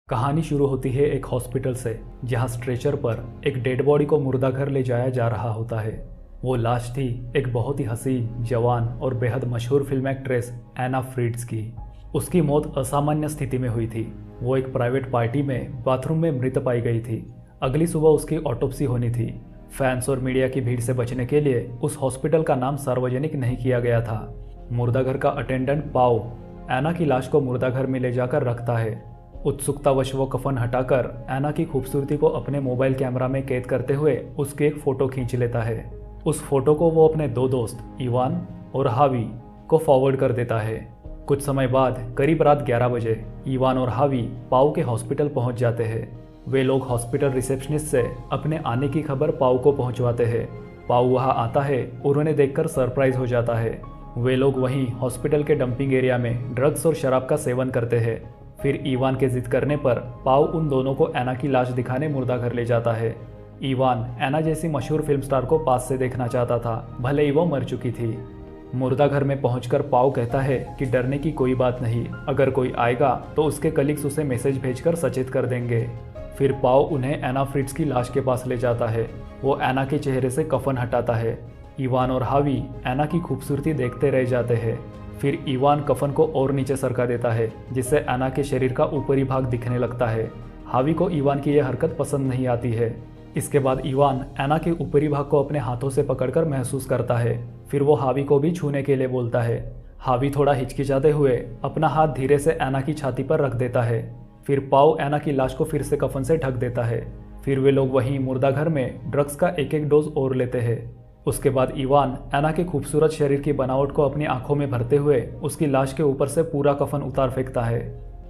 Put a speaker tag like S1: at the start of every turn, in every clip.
S1: कहानी शुरू होती है एक हॉस्पिटल से, जहां स्ट्रेचर पर एक डेड बॉडी को मुर्दा घर ले जाया जा रहा होता है। वो लाश थी एक बहुत ही हसीन, जवान और बेहद मशहूर फिल्म एक्ट्रेस एना फ्रीड्स की। उसकी मौत असामान्य स्थिति में हुई थी। वो एक प्राइवेट पार्टी में बाथरूम में मृत पाई गई थी। अगली सुबह उसकी ऑटोप्सी होनी थी। फैंस और मीडिया की भीड़ से बचने के लिए उस हॉस्पिटल का नाम सार्वजनिक नहीं किया गया था। मुर्दा घर का अटेंडेंट पाओ एना की लाश को मुर्दा घर में ले जाकर रखता है। उत्सुकतावश वो कफन हटाकर एना की खूबसूरती को अपने मोबाइल कैमरा में कैद करते हुए उसकी एक फ़ोटो खींच लेता है। उस फोटो को वो अपने दो दोस्त इवान और हावी को फॉरवर्ड कर देता है। कुछ समय बाद करीब रात 11 बजे इवान और हावी पाओ के हॉस्पिटल पहुंच जाते हैं। वे लोग हॉस्पिटल रिसेप्शनिस्ट से अपने आने की खबर पाओ को पहुंचवाते हैं। पाओ वहां आता है और उन्हें देखकर सरप्राइज हो जाता है। वे लोग वहीं हॉस्पिटल के डंपिंग एरिया में ड्रग्स और शराब का सेवन करते हैं। फिर इवान के जिद करने पर पाओ उन दोनों को एना की लाश दिखाने मुर्दा घर ले जाता है। इवान एना जैसी मशहूर फिल्म स्टार को पास से देखना चाहता था, भले ही वो मर चुकी थी। मुर्दा घर में पहुंचकर पाओ कहता है कि डरने की कोई बात नहीं, अगर कोई आएगा तो उसके कलीग्स उसे मैसेज भेजकर सचेत कर देंगे। फिर पाओ उन्हें एना फ्रिट्ज की लाश के पास ले जाता है। वो एना के चेहरे से कफन हटाता है। इवान और हावी एना की खूबसूरती देखते रह जाते हैं। फिर इवान कफन को और नीचे सरका देता है, जिससे एना के शरीर का ऊपरी भाग दिखने लगता है। हावी को इवान की यह हरकत पसंद नहीं आती है। इसके बाद इवान एना के ऊपरी भाग को अपने हाथों से पकड़कर महसूस करता है। फिर वो हावी को भी छूने के लिए बोलता है। हावी थोड़ा हिचकिचाते हुए अपना हाथ धीरे से एना की छाती पर रख देता है। फिर पाओ एना की लाश को फिर से कफन से ढक देता है। फिर वे लोग वहीं मुर्दा घर में ड्रग्स का एक एक डोज और लेते हैं। उसके बाद इवान एना के खूबसूरत शरीर की बनावट को अपनी आंखों में भरते हुए उसकी लाश के ऊपर से पूरा कफन उतार फेंकता है।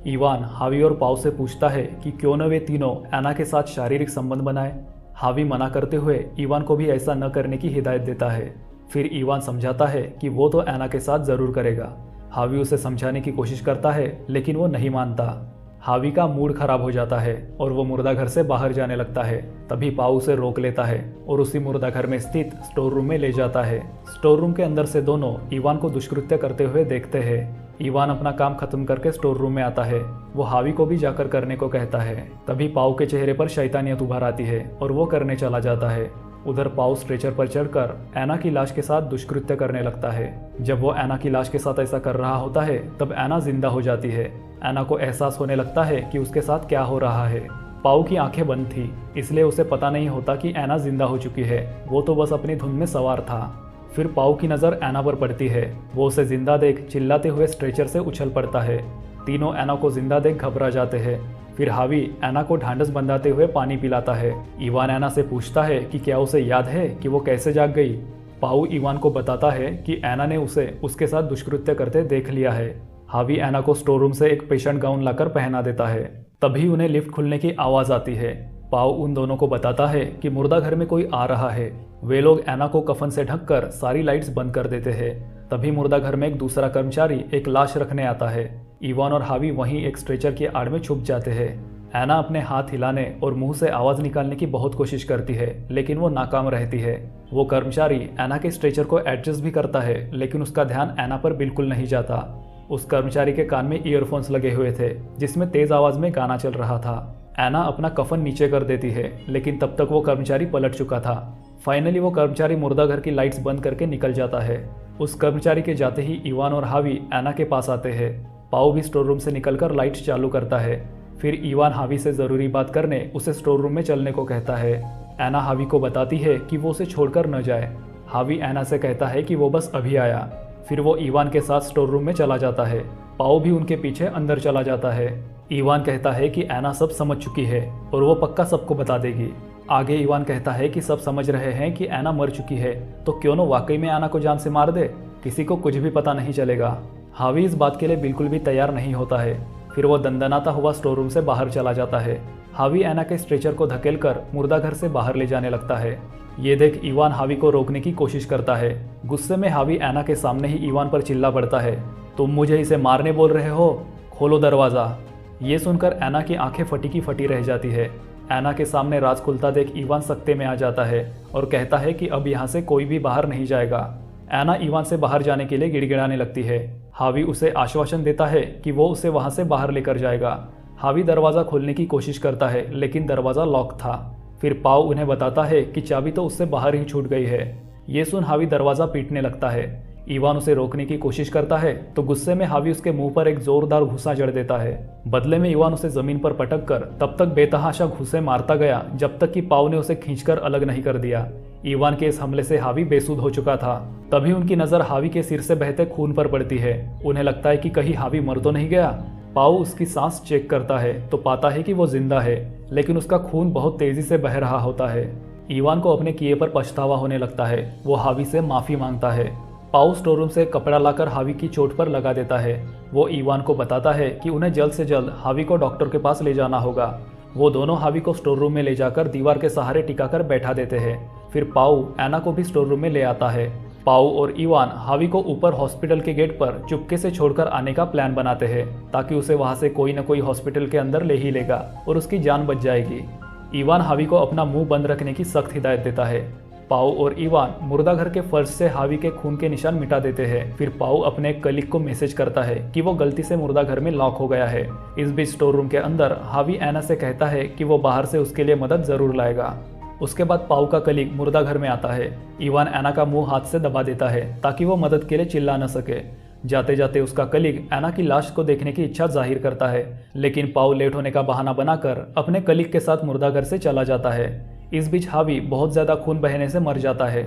S1: इवान हावी और पाओ से पूछता है कि क्यों न वे तीनों एना के साथ शारीरिक संबंध बनाए। हावी मना करते हुए इवान को भी ऐसा न करने की हिदायत देता है। फिर इवान समझाता है कि वो तो एना के साथ जरूर करेगा। हावी उसे समझाने की कोशिश करता है, लेकिन वो नहीं मानता। हावी का मूड खराब हो जाता है और वो मुर्दा घर से बाहर जाने लगता है। तभी पाओ उसे रोक लेता है और उसी मुर्दा घर में स्थित स्टोर रूम में ले जाता है। स्टोर रूम के अंदर से दोनों इवान को दुष्कृत्य करते हुए देखते हैं। इवान अपना काम खत्म करके स्टोर रूम में आता है। वो हावी को भी जाकर करने को कहता है। तभी पाओ के चेहरे पर शैतानियत उभर आती है और वो करने चला जाता है। उधर पाओ स्ट्रेचर पर चढ़कर एना की लाश के साथ दुष्कृत्य करने लगता है। जब वो एना की लाश के साथ ऐसा कर रहा होता है, तब एना जिंदा हो जाती है। एना को एहसास होने लगता है कि उसके साथ क्या हो रहा है। पाओ की आंखें बंद थी, इसलिए उसे पता नहीं होता कि एना जिंदा हो चुकी है। वो तो बस अपनी धुन में सवार था। फिर पाओ की नज़र एना पर पड़ती है। वो उसे जिंदा देख चिल्लाते हुए स्ट्रेचर से उछल पड़ता है। तीनों एना को जिंदा देख घबरा जाते हैं। फिर हावी एना को ढांढस बंधाते हुए पानी पिलाता है। इवान एना से पूछता है कि क्या उसे याद है कि वो कैसे जाग गई। पाओ इवान को बताता है कि एना ने उसे उसके साथ दुष्कृत्य करते देख लिया है। हावी एना को स्टोर रूम से एक पेशेंट गाउन लाकर पहना देता है। तभी उन्हें लिफ्ट खुलने की आवाज़ आती है। पाओ उन दोनों को बताता है कि मुर्दा घर में कोई आ रहा है। वे लोग एना को कफन से ढककर सारी लाइट्स बंद कर देते हैं। तभी मुर्दा घर में एक दूसरा कर्मचारी एक लाश रखने आता है। इवान और हावी वहीं एक स्ट्रेचर की आड़ में छुप जाते हैं। एना अपने हाथ हिलाने और मुंह से आवाज़ निकालने की बहुत कोशिश करती है, लेकिन वो नाकाम रहती है। वो कर्मचारी एना के स्ट्रेचर को एडजस्ट भी करता है, लेकिन उसका ध्यान एना पर बिल्कुल नहीं जाता। उस कर्मचारी के कान में ईयरफोन्स लगे हुए थे, जिसमें तेज आवाज़ में गाना चल रहा था। एना अपना कफन नीचे कर देती है, लेकिन तब तक वो कर्मचारी पलट चुका था। फाइनली वो कर्मचारी मुर्दा घर की लाइट्स बंद करके निकल जाता है। उस कर्मचारी के जाते ही इवान और हावी एना के पास आते हैं। पाओ भी स्टोर रूम से निकलकर लाइट्स चालू करता है। फिर इवान हावी से ज़रूरी बात करने उसे स्टोर रूम में चलने को कहता है। एना हावी को बताती है कि वो उसे छोड़कर न जाए। हावी एना से कहता है कि वो बस अभी आया। फिर वो इवान के साथ स्टोर रूम में चला जाता है। पाओ भी उनके पीछे अंदर चला जाता है। इवान कहता है कि एना सब समझ चुकी है और वो पक्का सबको बता देगी। आगे इवान कहता है कि सब समझ रहे हैं कि एना मर चुकी है, तो क्यों न वाकई में एना को जान से मार दे, किसी को कुछ भी पता नहीं चलेगा। हावी इस बात के लिए बिल्कुल भी तैयार नहीं होता है। फिर वो दंदनाता हुआ स्टोर रूम से बाहर चला जाता है। हावी एना के स्ट्रेचर को धकेलकर मुर्दा घर से बाहर ले जाने लगता है। ये देख इवान हावी को रोकने की कोशिश करता है। गुस्से में हावी एना के सामने ही इवान पर चिल्ला पड़ता है, तुम मुझे इसे मारने बोल रहे हो, खोलो दरवाज़ा। ये सुनकर एना की आंखें फटी की फटी रह जाती है। एना के सामने राज खुलता देख इवान सख्ते में आ जाता है और कहता है कि अब यहाँ से कोई भी बाहर नहीं जाएगा। एना इवान से बाहर जाने के लिए गिड़गिड़ाने लगती है। हावी उसे आश्वासन देता है कि वो उसे वहाँ से बाहर लेकर जाएगा। हावी दरवाज़ा खोलने की कोशिश करता है लेकिन दरवाज़ा लॉक था। फिर पाओ उन्हें बताता है कि चाबी तो उससे बाहर ही छूट गई है। ये सुन हावी दरवाज़ा पीटने लगता है। इवान उसे रोकने की कोशिश करता है तो गुस्से में हावी उसके मुंह पर एक जोरदार घुसा जड़ देता है। बदले में इवान उसे जमीन पर पटक कर तब तक बेतहाशा घुसे मारता गया जब तक कि पाओ ने उसे खींचकर अलग नहीं कर दिया। इवान के इस हमले से हावी बेसुध हो चुका था। तभी उनकी नजर हावी के सिर से बहते खून पर पड़ती है। उन्हें लगता है कि कहीं हावी मर तो नहीं गया। पाओ उसकी सांस चेक करता है तो पाता है कि वो जिंदा है, लेकिन उसका खून बहुत तेजी से बह रहा होता है। इवान को अपने किए पर पछतावा होने लगता है। वो हावी से माफी मांगता है। पाओ स्टोर रूम से कपड़ा लाकर हावी की चोट पर लगा देता है। वो इवान को बताता है कि उन्हें जल्द से जल्द हावी को डॉक्टर के पास ले जाना होगा। वो दोनों हावी को स्टोर रूम में ले जाकर दीवार के सहारे टिकाकर बैठा देते हैं। फिर पाओ एना को भी स्टोर रूम में ले आता है। पाओ और इवान हावी को ऊपर हॉस्पिटल के गेट पर चुपके से छोड़कर आने का प्लान बनाते हैं ताकि उसे वहां से कोई न कोई हॉस्पिटल के अंदर ले ही लेगा और उसकी जान बच जाएगी। इवान हावी को अपना मुंह बंद रखने की सख्त हिदायत देता है। पाओ और इवान मुर्दा घर के फर्श से हावी के खून के निशान मिटा देते हैं। फिर पाओ अपने कलीग को मैसेज करता है कि वो गलती से मुर्दा घर में लॉक हो गया है। इस बीच स्टोर रूम के अंदर हावी एना से कहता है कि वो बाहर से उसके लिए मदद जरूर लाएगा। उसके बाद पाओ का कलीग मुर्दा घर में आता है। इवान एना का मुंह हाथ से दबा देता है ताकि वो मदद के लिए चिल्ला न सके। जाते जाते उसका कलीग एना की लाश को देखने की इच्छा जाहिर करता है, लेकिन पाओ लेट होने का बहाना बनाकर अपने कलीग के साथ मुर्दा घर से चला जाता है। इस बीच हावी बहुत ज्यादा खून बहने से मर जाता है।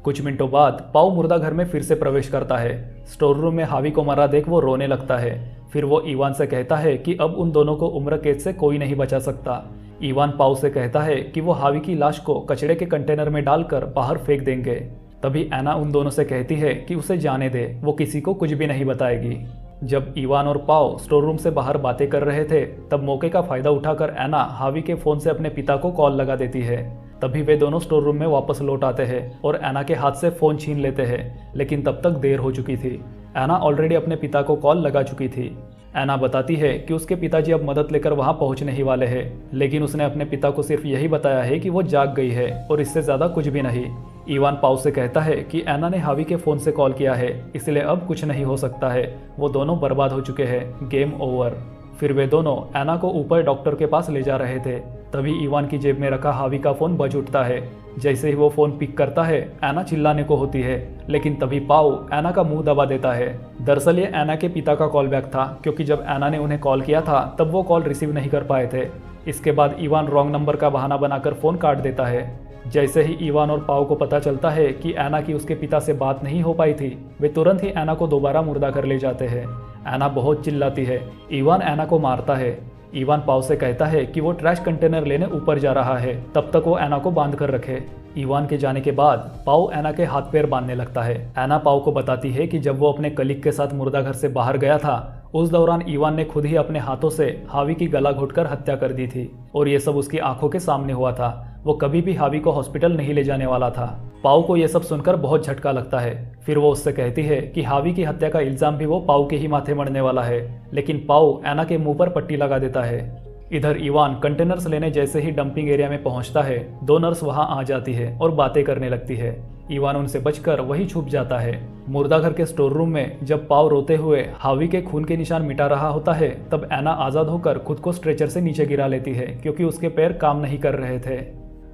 S1: कुछ मिनटों बाद पाओ मुर्दा घर में फिर से प्रवेश करता है। स्टोर रूम में हावी को मरा देख वो रोने लगता है। फिर वो इवान से कहता है कि अब उन दोनों को उम्र कैद से कोई नहीं बचा सकता। इवान पाओ से कहता है कि वो हावी की लाश को कचड़े के कंटेनर में डालकर बाहर फेंक देंगे। तभी एना उन दोनों से कहती है कि उसे जाने दे, वो किसी को कुछ भी नहीं बताएगी। जब इवान और पाओ स्टोर रूम से बाहर बातें कर रहे थे तब मौके का फायदा उठाकर एना हावी के फोन से अपने पिता को कॉल लगा देती है। तभी वे दोनों स्टोर रूम में वापस लौट आते हैं और एना के हाथ से फोन छीन लेते हैं, लेकिन तब तक देर हो चुकी थी। एना ऑलरेडी अपने पिता को कॉल लगा चुकी थी। एना बताती है कि उसके पिताजी अब मदद लेकर वहां पहुंचने ही वाले हैं, लेकिन उसने अपने पिता को सिर्फ यही बताया है कि वो जाग गई है और इससे ज्यादा कुछ भी नहीं। इवान पाओ से कहता है कि एना ने हावी के फोन से कॉल किया है, इसलिए अब कुछ नहीं हो सकता है। वो दोनों बर्बाद हो चुके हैं, गेम ओवर। फिर वे दोनों एना को ऊपर डॉक्टर के पास ले जा रहे थे। तभी इवान की जेब में रखा हावी का फोन बज उठता है। जैसे ही वो फोन पिक करता है एना चिल्लाने को होती है, लेकिन तभी पाओ एना का मुंह दबा देता है। दरअसल ये एना के पिता का कॉल बैक था, क्योंकि जब एना ने उन्हें कॉल किया था तब वो कॉल रिसीव नहीं कर पाए थे। इसके बाद इवान रॉन्ग नंबर का बहाना बनाकर फोन काट देता है। जैसे ही इवान और पाओ को पता चलता है कि एना की उसके पिता से बात नहीं हो पाई थी, वे तुरंत ही एना को दोबारा मुर्दा कर ले जाते हैं। एना बहुत चिल्लाती है। इवान एना को मारता है। इवान पाओ से कहता है कि वो ट्रैश कंटेनर लेने ऊपर जा रहा है, तब तक वो एना को बांध कर रखे। इवान के जाने के बाद पाओ एना के हाथ पैर बांधने लगता है। एना पाओ को बताती है कि जब वो अपने कलीग के साथ मुर्दा घर से बाहर गया था, उस दौरान इवान ने खुद ही अपने हाथों से हावी की गला घोटकर हत्या कर दी थी और ये सब उसकी आंखों के सामने हुआ था। वो कभी भी हावी को हॉस्पिटल नहीं ले जाने वाला था। पाओ को यह सब सुनकर बहुत झटका लगता है। फिर वो उससे कहती है कि हावी की हत्या का इल्जाम भी वो पाओ के ही माथे मढ़ने वाला है, लेकिन पाओ एना के मुंह पर पट्टी लगा देता है। इधर इवान कंटेनर्स लेने जैसे ही डंपिंग एरिया में पहुंचता है, दो नर्स वहां आ जाती है और बातें करने लगती है। इवान उनसे बचकर वही छुप जाता है। मुर्दा घर के स्टोर रूम में जब पाओ रोते हुए हावी के खून के निशान मिटा रहा होता है, तब एना आजाद होकर खुद को स्ट्रेचर से नीचे गिरा लेती है, क्योंकि उसके पैर काम नहीं कर रहे थे।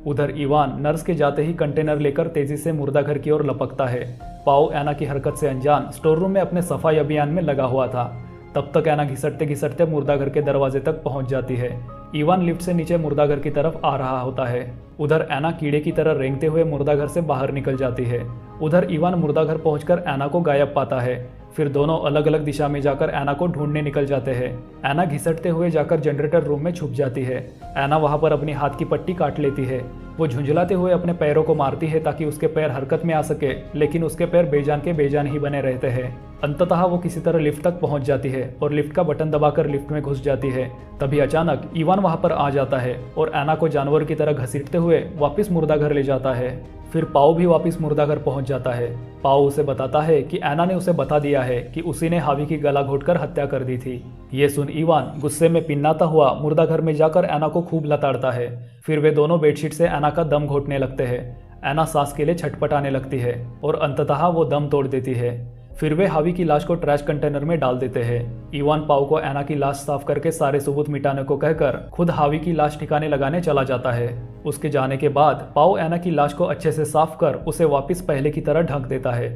S1: उधर इवान नर्स के जाते ही कंटेनर लेकर तेजी से मुर्दा घर की ओर लपकता है। पाओ एना की हरकत से अनजान स्टोर रूम में अपने सफाई अभियान में लगा हुआ था। तब तक एना घिसटते घिसटते मुर्दा घर के दरवाजे तक पहुंच जाती है। इवान लिफ्ट से नीचे मुर्दा घर की तरफ आ रहा होता है। उधर एना कीड़े की तरह रेंगते हुए मुर्दा घर से बाहर निकल जाती है। उधर इवान मुर्दा घर पहुंचकर एना को गायब पाता है। फिर दोनों अलग अलग दिशा में जाकर एना को ढूंढने निकल जाते हैं। एना घिसटते हुए जाकर जनरेटर रूम में छुप जाती है। एना वहां पर अपनी हाथ की पट्टी काट लेती है। वो झुंझलाते हुए अपने पैरों को मारती है ताकि उसके पैर हरकत में आ सके, लेकिन उसके पैर बेजान के बेजान ही बने रहते हैं। अंततः वो किसी तरह लिफ्ट तक पहुंच जाती है और लिफ्ट का बटन दबाकर लिफ्ट में घुस जाती है। तभी अचानक इवान वहां पर आ जाता है और एना को जानवर की तरह घसीटते हुए वापस मुर्दा घर ले जाता है। फिर पाओ भी वापस मुर्दा घर पहुंच जाता है। पाओ उसे बताता है कि एना ने उसे बता दिया है कि उसी ने हावी की गला घोटकर हत्या कर दी थी। ये सुन इवान गुस्से में पिन्नाता हुआ मुर्दा घर में जाकर एना को खूब लताड़ता है। फिर वे दोनों बेडशीट से एना का दम घोटने लगते हैं। एना सांस के लिए छटपटाने लगती है और अंततः वो दम तोड़ देती है। फिर वे हावी की लाश को ट्रैश कंटेनर में डाल देते हैं। इवान पाओ को एना की लाश साफ करके सारे सबूत मिटाने को कहकर खुद हावी की लाश ठिकाने लगाने चला जाता है। उसके जाने के बाद पाओ एना की लाश को अच्छे से साफ कर उसे वापस पहले की तरह ढक देता है।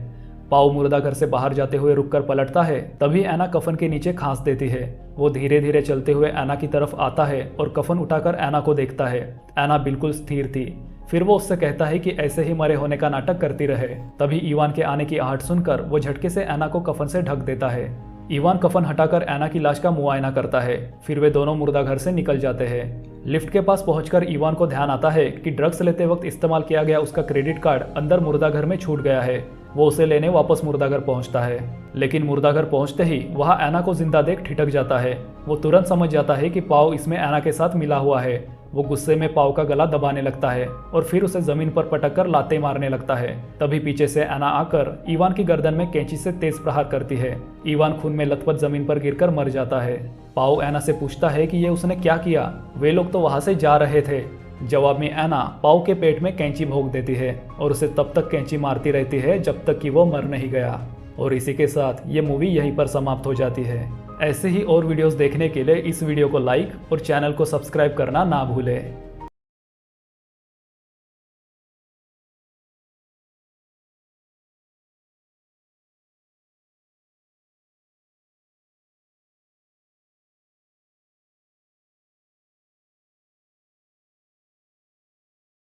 S1: पाओ मुर्दा घर से बाहर जाते हुए रुककर पलटता है, तभी एना कफन के नीचे खांस देती है। वो धीरे धीरे चलते हुए एना की तरफ आता है और कफन उठाकर एना को देखता है। एना बिल्कुल स्थिर थी। फिर वो उससे कहता है कि ऐसे ही मरे होने का नाटक करती रहे। तभी इवान के आने की आहट सुनकर वो झटके से एना को कफन से ढक देता है। इवान कफन हटाकर एना की लाश का मुआयना करता है। फिर वे दोनों मुर्दा घर से निकल जाते हैं। लिफ्ट के पास पहुंचकर इवान को ध्यान आता है कि ड्रग्स लेते वक्त इस्तेमाल किया गया उसका क्रेडिट कार्ड अंदर मुर्दा घर में छूट गया है। वो उसे लेने वापस मुर्दा घर पहुंचता है, लेकिन मुर्दा घर पहुंचते ही वहां एना को जिंदा देख ठिठक जाता है। वो तुरंत समझ जाता है कि पाओ इसमें एना के साथ मिला हुआ है। वो गुस्से में पाओ का गला दबाने लगता है और फिर उसे जमीन पर पटक कर लाते मारने लगता है। तभी पीछे से एना आकर इवान की गर्दन में कैंची से तेज प्रहार करती है। इवान खून में लथपथ जमीन पर गिरकर मर जाता है। पाओ एना से पूछता है कि ये उसने क्या किया, वे लोग तो वहां से जा रहे थे। जवाब में एना पाओ के पेट में कैंची भोंक देती है और उसे तब तक कैंची मारती रहती है जब तक कि वो मर नहीं गया। और इसी के साथ ये मूवी यहीं पर समाप्त हो जाती है। ऐसे ही और वीडियोस देखने के लिए इस वीडियो को लाइक और चैनल को सब्सक्राइब करना ना भूलें।